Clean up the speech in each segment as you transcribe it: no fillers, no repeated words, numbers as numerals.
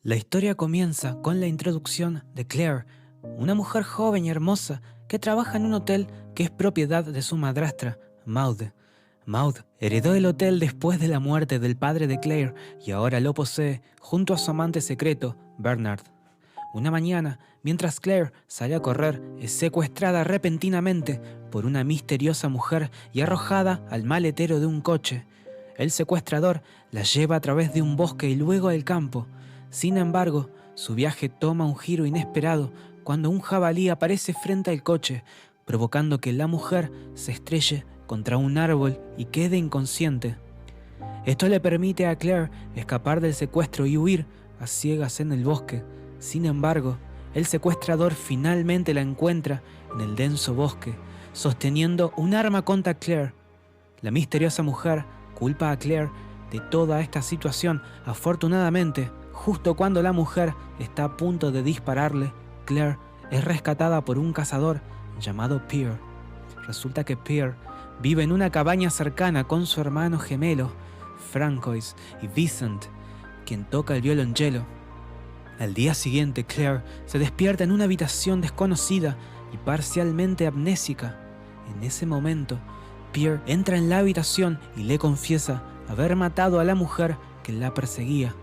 La historia comienza con la introducción de Claire, una mujer joven y hermosa que trabaja en un hotel que es propiedad de su madrastra, Maude. Maude heredó el hotel después de la muerte del padre de Claire y ahora lo posee junto a su amante secreto, Bernard. Una mañana, mientras Claire sale a correr, es secuestrada repentinamente por una misteriosa mujer y arrojada al maletero de un coche. El secuestrador la lleva a través de un bosque y luego al campo. Sin embargo, su viaje toma un giro inesperado cuando un jabalí aparece frente al coche, provocando que la mujer se estrelle contra un árbol y quede inconsciente. Esto le permite a Claire escapar del secuestro y huir a ciegas en el bosque. Sin embargo, el secuestrador finalmente la encuentra en el denso bosque, sosteniendo un arma contra Claire. La misteriosa mujer culpa a Claire de toda esta situación. Afortunadamente, justo cuando la mujer está a punto de dispararle, Claire es rescatada por un cazador llamado Pierre. Resulta que Pierre vive en una cabaña cercana con su hermano gemelo, Francois, y Vincent, quien toca el violonchelo. Al día siguiente, Claire se despierta en una habitación desconocida y parcialmente amnésica. En ese momento, Pierre entra en la habitación y le confiesa haber matado a la mujer que la perseguía.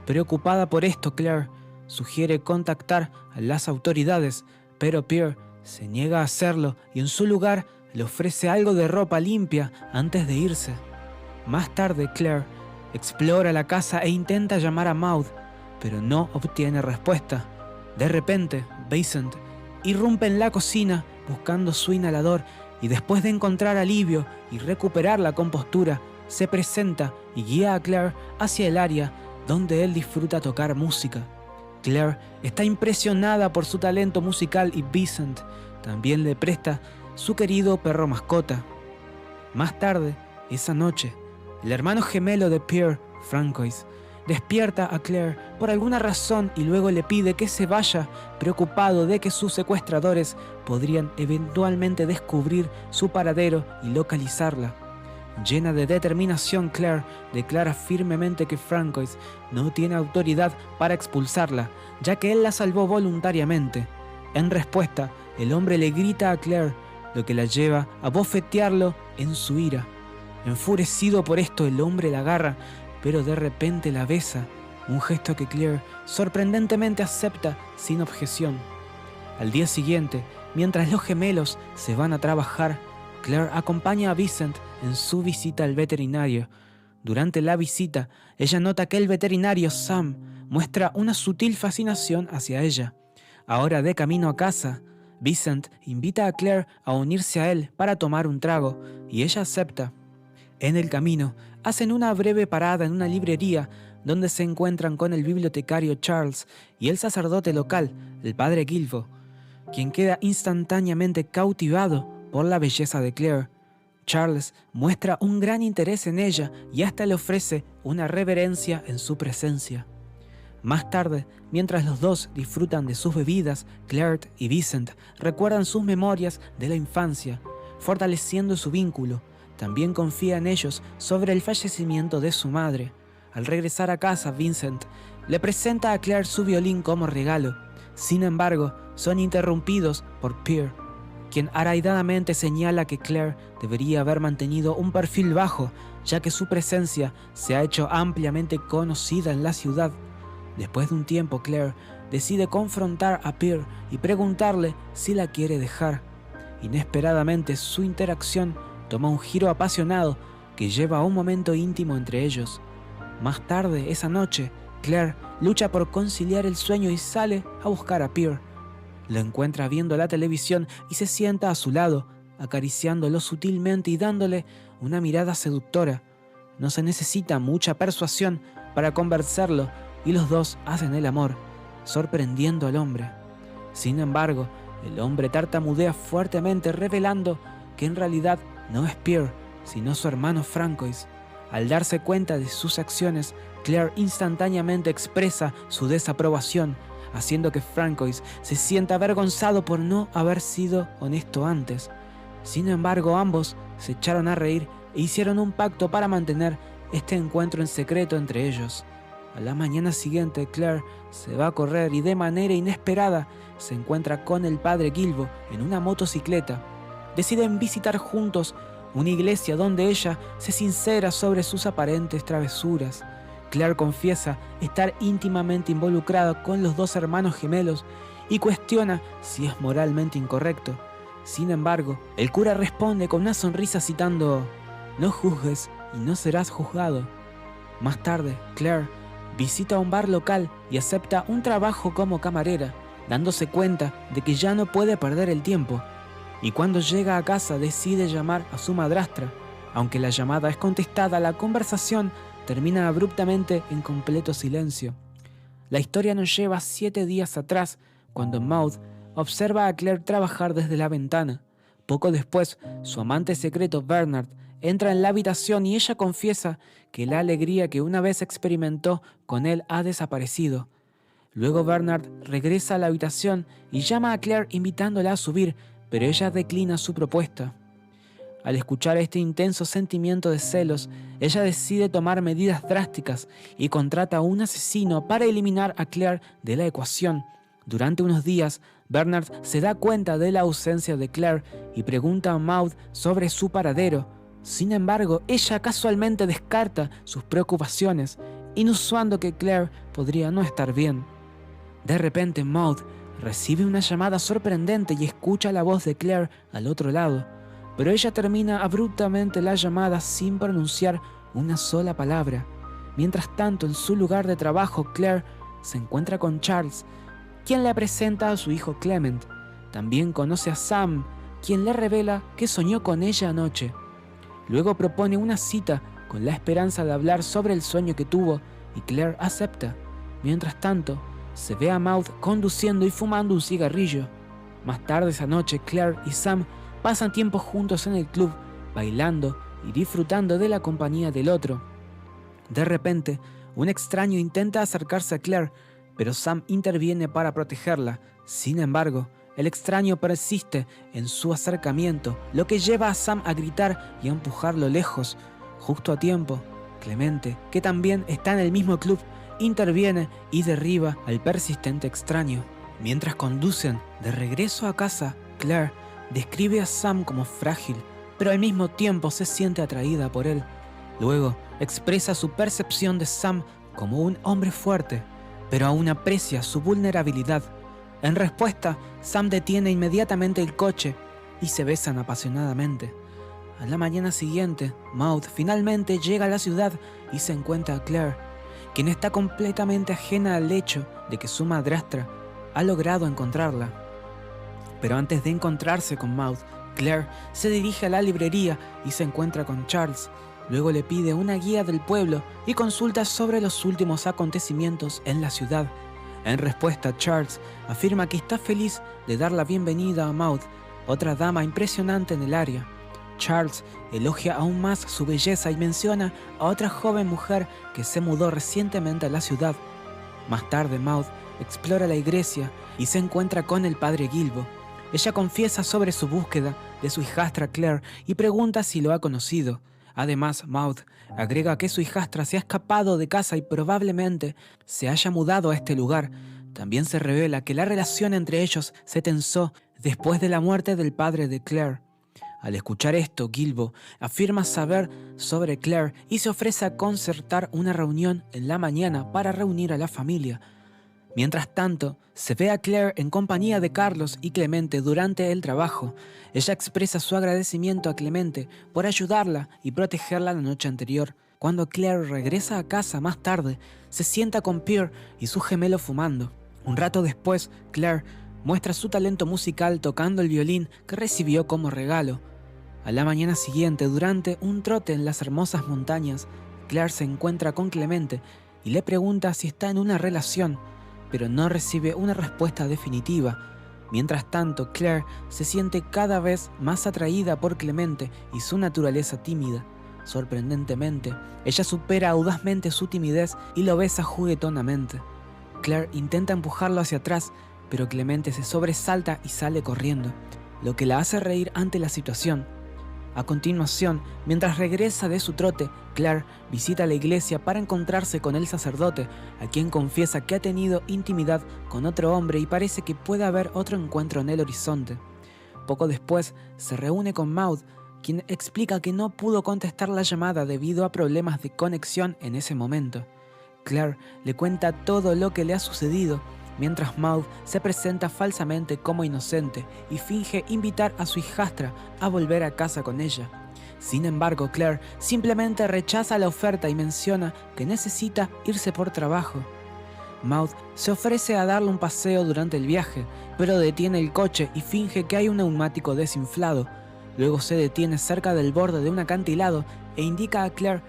Preocupada por esto, Claire sugiere contactar a las autoridades, pero Pierre se niega a hacerlo y en su lugar le ofrece algo de ropa limpia antes de irse. Más tarde, Claire explora la casa e intenta llamar a Maude, pero no obtiene respuesta. De repente, Vincent irrumpe en la cocina buscando su inhalador y después de encontrar alivio y recuperar la compostura, se presenta y guía a Claire hacia el área donde él disfruta tocar música. Claire está impresionada por su talento musical y Vincent también le presta su querido perro mascota. Más tarde, esa noche, el hermano gemelo de Pierre, Francois, despierta a Claire por alguna razón y luego le pide que se vaya, preocupado de que sus secuestradores podrían eventualmente descubrir su paradero y localizarla. Llena de determinación, Claire declara firmemente que Francois no tiene autoridad para expulsarla, ya que él la salvó voluntariamente. En respuesta, el hombre le grita a Claire, lo que la lleva a bofetearlo en su ira. Enfurecido por esto, el hombre la agarra, pero de repente la besa, un gesto que Claire sorprendentemente acepta sin objeción. Al día siguiente, mientras los gemelos se van a trabajar, Claire acompaña a Vincent en su visita al veterinario. Durante la visita, ella nota que el veterinario Sam muestra una sutil fascinación hacia ella. Ahora de camino a casa, Vincent invita a Claire a unirse a él para tomar un trago, y ella acepta. En el camino, hacen una breve parada en una librería donde se encuentran con el bibliotecario Charles y el sacerdote local, el padre Guilford, quien queda instantáneamente cautivado por la belleza de Claire. Charles muestra un gran interés en ella y hasta le ofrece una reverencia en su presencia. Más tarde, mientras los dos disfrutan de sus bebidas, Claire y Vincent recuerdan sus memorias de la infancia, fortaleciendo su vínculo. También confía en ellos sobre el fallecimiento de su madre. Al regresar a casa, Vincent le presenta a Claire su violín como regalo. Sin embargo, son interrumpidos por Pierre, quien araidamente señala que Claire debería haber mantenido un perfil bajo, ya que su presencia se ha hecho ampliamente conocida en la ciudad. Después de un tiempo, Claire decide confrontar a Pierre y preguntarle si la quiere dejar. Inesperadamente, su interacción toma un giro apasionado que lleva a un momento íntimo entre ellos. Más tarde, esa noche, Claire lucha por conciliar el sueño y sale a buscar a Pierre. Lo encuentra viendo la televisión y se sienta a su lado, acariciándolo sutilmente y dándole una mirada seductora. No se necesita mucha persuasión para convencerlo y los dos hacen el amor, sorprendiendo al hombre. Sin embargo, el hombre tartamudea fuertemente, revelando que en realidad no es Pierre, sino su hermano Francois. Al darse cuenta de sus acciones, Claire instantáneamente expresa su desaprobación, haciendo que Francois se sienta avergonzado por no haber sido honesto antes. Sin embargo, ambos se echaron a reír e hicieron un pacto para mantener este encuentro en secreto entre ellos. A la mañana siguiente, Claire se va a correr y de manera inesperada se encuentra con el padre Gilbo en una motocicleta. Deciden visitar juntos una iglesia donde ella se sincera sobre sus aparentes travesuras. Claire confiesa estar íntimamente involucrada con los dos hermanos gemelos y cuestiona si es moralmente incorrecto. Sin embargo, el cura responde con una sonrisa citando: «No juzgues y no serás juzgado». Más tarde, Claire visita un bar local y acepta un trabajo como camarera, dándose cuenta de que ya no puede perder el tiempo. Y cuando llega a casa decide llamar a su madrastra. Aunque la llamada es contestada, la conversación termina abruptamente en completo silencio. La historia nos lleva 7 días atrás, cuando Maud observa a Claire trabajar desde la ventana. Poco después, su amante secreto Bernard entra en la habitación y ella confiesa que la alegría que una vez experimentó con él ha desaparecido. Luego Bernard regresa a la habitación y llama a Claire invitándola a subir, pero ella declina su propuesta. Al escuchar este intenso sentimiento de celos, ella decide tomar medidas drásticas y contrata a un asesino para eliminar a Claire de la ecuación. Durante unos días, Bernard se da cuenta de la ausencia de Claire y pregunta a Maud sobre su paradero. Sin embargo, ella casualmente descarta sus preocupaciones, insinuando que Claire podría no estar bien. De repente, Maud recibe una llamada sorprendente y escucha la voz de Claire al otro lado, pero ella termina abruptamente la llamada sin pronunciar una sola palabra. Mientras tanto, en su lugar de trabajo, Claire se encuentra con Charles, quien le presenta a su hijo Clement. También conoce a Sam, quien le revela que soñó con ella anoche. Luego propone una cita con la esperanza de hablar sobre el sueño que tuvo y Claire acepta. Mientras tanto, se ve a Maud conduciendo y fumando un cigarrillo. Más tarde esa noche, Claire y Sam pasan tiempo juntos en el club, bailando y disfrutando de la compañía del otro. De repente, un extraño intenta acercarse a Claire, pero Sam interviene para protegerla. Sin embargo, el extraño persiste en su acercamiento, lo que lleva a Sam a gritar y a empujarlo lejos. Justo a tiempo, Clemente, que también está en el mismo club, interviene y derriba al persistente extraño. Mientras conducen de regreso a casa, Claire describe a Sam como frágil, pero al mismo tiempo se siente atraída por él. Luego expresa su percepción de Sam como un hombre fuerte, pero aún aprecia su vulnerabilidad. En respuesta, Sam detiene inmediatamente el coche y se besan apasionadamente. A la mañana siguiente, Maud finalmente llega a la ciudad y se encuentra a Claire, quien está completamente ajena al hecho de que su madrastra ha logrado encontrarla. Pero antes de encontrarse con Maud, Claire se dirige a la librería y se encuentra con Charles. Luego le pide una guía del pueblo y consulta sobre los últimos acontecimientos en la ciudad. En respuesta, Charles afirma que está feliz de dar la bienvenida a Maud, otra dama impresionante en el área. Charles elogia aún más su belleza y menciona a otra joven mujer que se mudó recientemente a la ciudad. Más tarde, Maud explora la iglesia y se encuentra con el padre Gilbo. Ella confiesa sobre su búsqueda de su hijastra Claire y pregunta si lo ha conocido. Además, Maud agrega que su hijastra se ha escapado de casa y probablemente se haya mudado a este lugar. También se revela que la relación entre ellos se tensó después de la muerte del padre de Claire. Al escuchar esto, Gilbo afirma saber sobre Claire y se ofrece a concertar una reunión en la mañana para reunir a la familia. Mientras tanto, se ve a Claire en compañía de Carlos y Clemente durante el trabajo. Ella expresa su agradecimiento a Clemente por ayudarla y protegerla la noche anterior. Cuando Claire regresa a casa más tarde, se sienta con Pierre y su gemelo fumando. Un rato después, Claire muestra su talento musical tocando el violín que recibió como regalo. A la mañana siguiente, durante un trote en las hermosas montañas, Claire se encuentra con Clemente y le pregunta si está en una relación, pero no recibe una respuesta definitiva. Mientras tanto, Claire se siente cada vez más atraída por Clemente y su naturaleza tímida. Sorprendentemente, ella supera audazmente su timidez y lo besa juguetonamente. Claire intenta empujarlo hacia atrás, pero Clemente se sobresalta y sale corriendo, lo que la hace reír ante la situación. A continuación, mientras regresa de su trote, Claire visita la iglesia para encontrarse con el sacerdote, a quien confiesa que ha tenido intimidad con otro hombre y parece que puede haber otro encuentro en el horizonte. Poco después, se reúne con Maud, quien explica que no pudo contestar la llamada debido a problemas de conexión en ese momento. Claire le cuenta todo lo que le ha sucedido, mientras Maud se presenta falsamente como inocente y finge invitar a su hijastra a volver a casa con ella. Sin embargo, Claire simplemente rechaza la oferta y menciona que necesita irse por trabajo. Maud se ofrece a darle un paseo durante el viaje, pero detiene el coche y finge que hay un neumático desinflado. Luego se detiene cerca del borde de un acantilado e indica a Claire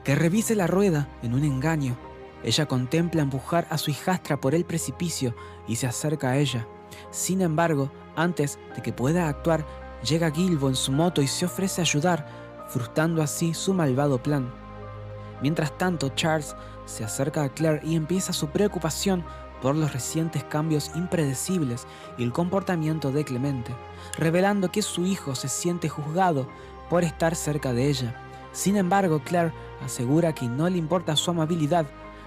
que revise la rueda en un engaño. Ella contempla empujar a su hijastra por el precipicio y se acerca a ella. Sin embargo, antes de que pueda actuar, llega Gilbo en su moto y se ofrece a ayudar, frustrando así su malvado plan. Mientras tanto, Charles se acerca a Claire y empieza su preocupación por los recientes cambios impredecibles y el comportamiento de Clemente, revelando que su hijo se siente juzgado por estar cerca de ella. Sin embargo, Claire asegura que no le importa su amabilidad.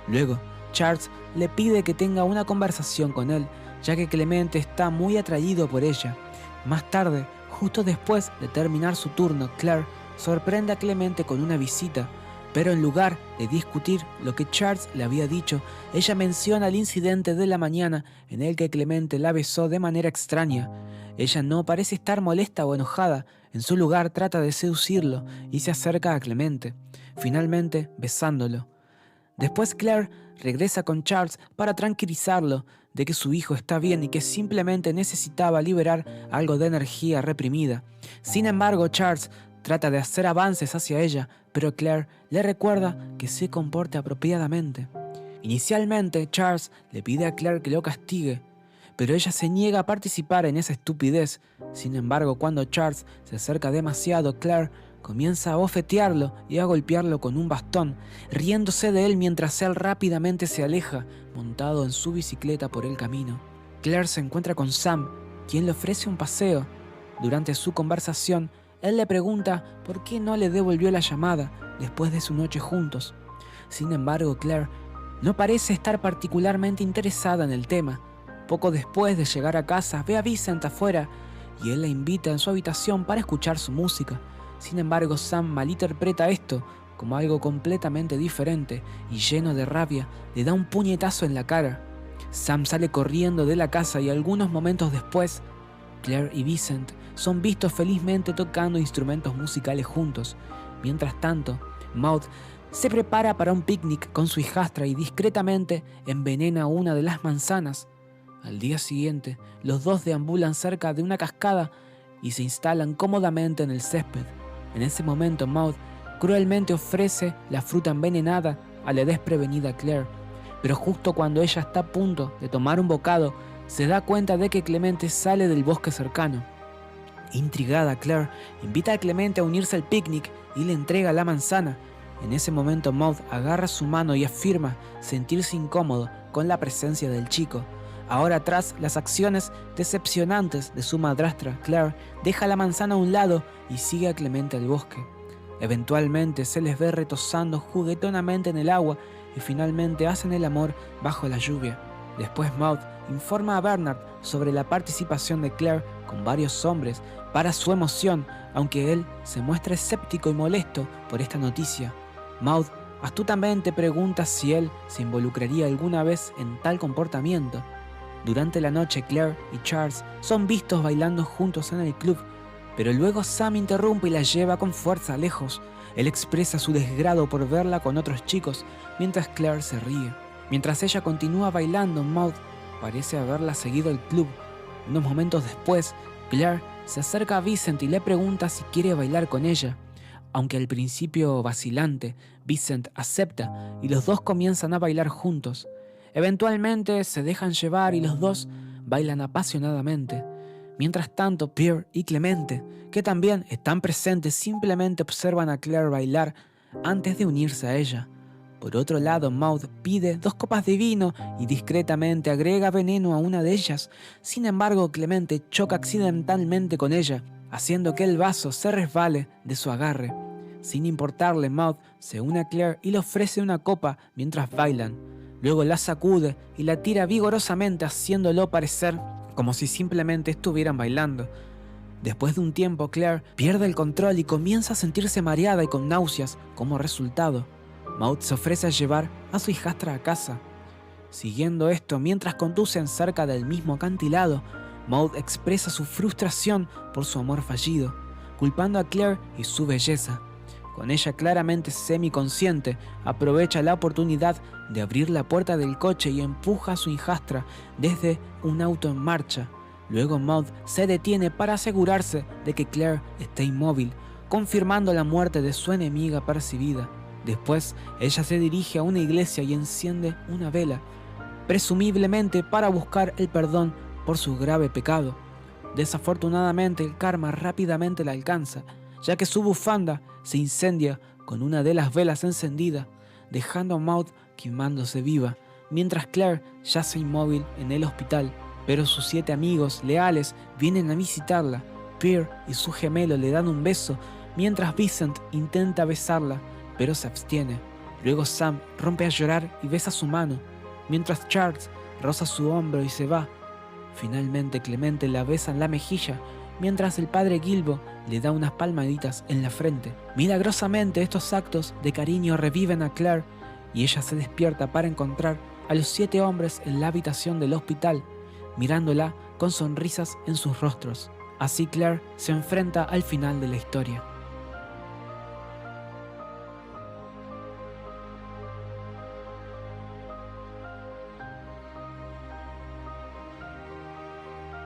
Luego, Charles le pide que tenga una conversación con él, ya que Clemente está muy atraído por ella. Más tarde, justo después de terminar su turno, Claire sorprende a Clemente con una visita, pero en lugar de discutir lo que Charles le había dicho, ella menciona el incidente de la mañana en el que Clemente la besó de manera extraña. Ella no parece estar molesta o enojada, en su lugar trata de seducirlo y se acerca a Clemente, finalmente besándolo. Después Claire regresa con Charles para tranquilizarlo de que su hijo está bien y que simplemente necesitaba liberar algo de energía reprimida. Sin embargo, Charles trata de hacer avances hacia ella, pero Claire le recuerda que se comporte apropiadamente. Inicialmente, Charles le pide a Claire que lo castigue, pero ella se niega a participar en esa estupidez. Sin embargo, cuando Charles se acerca demasiado, Claire comienza a bofetearlo y a golpearlo con un bastón, riéndose de él mientras él rápidamente se aleja, montado en su bicicleta por el camino. Claire se encuentra con Sam, quien le ofrece un paseo. Durante su conversación, él le pregunta por qué no le devolvió la llamada después de su noche juntos. Sin embargo, Claire no parece estar particularmente interesada en el tema. Poco después de llegar a casa, ve a Vincent afuera y él la invita en su habitación para escuchar su música. Sin embargo, Sam malinterpreta esto como algo completamente diferente y lleno de rabia, le da un puñetazo en la cara. Sam sale corriendo de la casa y algunos momentos después, Claire y Vincent son vistos felizmente tocando instrumentos musicales juntos. Mientras tanto, Maud se prepara para un picnic con su hijastra y discretamente envenena una de las manzanas. Al día siguiente, los dos deambulan cerca de una cascada y se instalan cómodamente en el césped. En ese momento, Maud cruelmente ofrece la fruta envenenada a la desprevenida Claire, pero justo cuando ella está a punto de tomar un bocado, se da cuenta de que Clemente sale del bosque cercano. Intrigada, Claire invita a Clemente a unirse al picnic y le entrega la manzana. En ese momento, Maud agarra su mano y afirma sentirse incómodo con la presencia del chico. Ahora, tras las acciones decepcionantes de su madrastra, Claire deja la manzana a un lado y sigue a Clemente al bosque. Eventualmente se les ve retosando juguetonamente en el agua y finalmente hacen el amor bajo la lluvia. Después Maud informa a Bernard sobre la participación de Claire con varios hombres. Para su emoción, aunque él se muestra escéptico y molesto por esta noticia, Maud astutamente pregunta si él se involucraría alguna vez en tal comportamiento. Durante la noche, Claire y Charles son vistos bailando juntos en el club, pero luego Sam interrumpe y la lleva con fuerza lejos. Él expresa su desgrado por verla con otros chicos, mientras Claire se ríe. Mientras ella continúa bailando, Maud parece haberla seguido al club. Unos momentos después, Claire se acerca a Vincent y le pregunta si quiere bailar con ella. Aunque al principio vacilante, Vincent acepta y los dos comienzan a bailar juntos. Eventualmente se dejan llevar y los dos bailan apasionadamente. Mientras tanto, Pierre y Clemente, que también están presentes, simplemente observan a Claire bailar antes de unirse a ella. Por otro lado, Maud pide 2 copas de vino y discretamente agrega veneno a una de ellas. Sin embargo, Clemente choca accidentalmente con ella haciendo que el vaso se resbale de su agarre. Sin importarle, Maud se une a Claire y le ofrece una copa mientras bailan. Luego la sacude y la tira vigorosamente, haciéndolo parecer como si simplemente estuvieran bailando. Después de un tiempo, Claire pierde el control y comienza a sentirse mareada y con náuseas como resultado. Maud se ofrece a llevar a su hijastra a casa. Siguiendo esto, mientras conducen cerca del mismo acantilado, Maud expresa su frustración por su amor fallido, culpando a Claire y su belleza. Con ella claramente semiconsciente, aprovecha la oportunidad de abrir la puerta del coche y empuja a su hijastra desde un auto en marcha. Luego Maud se detiene para asegurarse de que Claire está inmóvil, confirmando la muerte de su enemiga percibida. Después, ella se dirige a una iglesia y enciende una vela, presumiblemente para buscar el perdón por su grave pecado. Desafortunadamente, el karma rápidamente la alcanza, ya que su bufanda se incendia con una de las velas encendida, dejando a Maud quemándose viva, mientras Claire yace inmóvil en el hospital. Pero sus 7 amigos leales vienen a visitarla. Pierre y su gemelo le dan un beso, mientras Vincent intenta besarla, pero se abstiene. Luego Sam rompe a llorar y besa su mano, mientras Charles roza su hombro y se va. Finalmente Clemente la besa en la mejilla, mientras el padre Gilbo le da unas palmaditas en la frente. Milagrosamente estos actos de cariño reviven a Claire y ella se despierta para encontrar a los 7 hombres en la habitación del hospital, mirándola con sonrisas en sus rostros. Así Claire se enfrenta al final de la historia.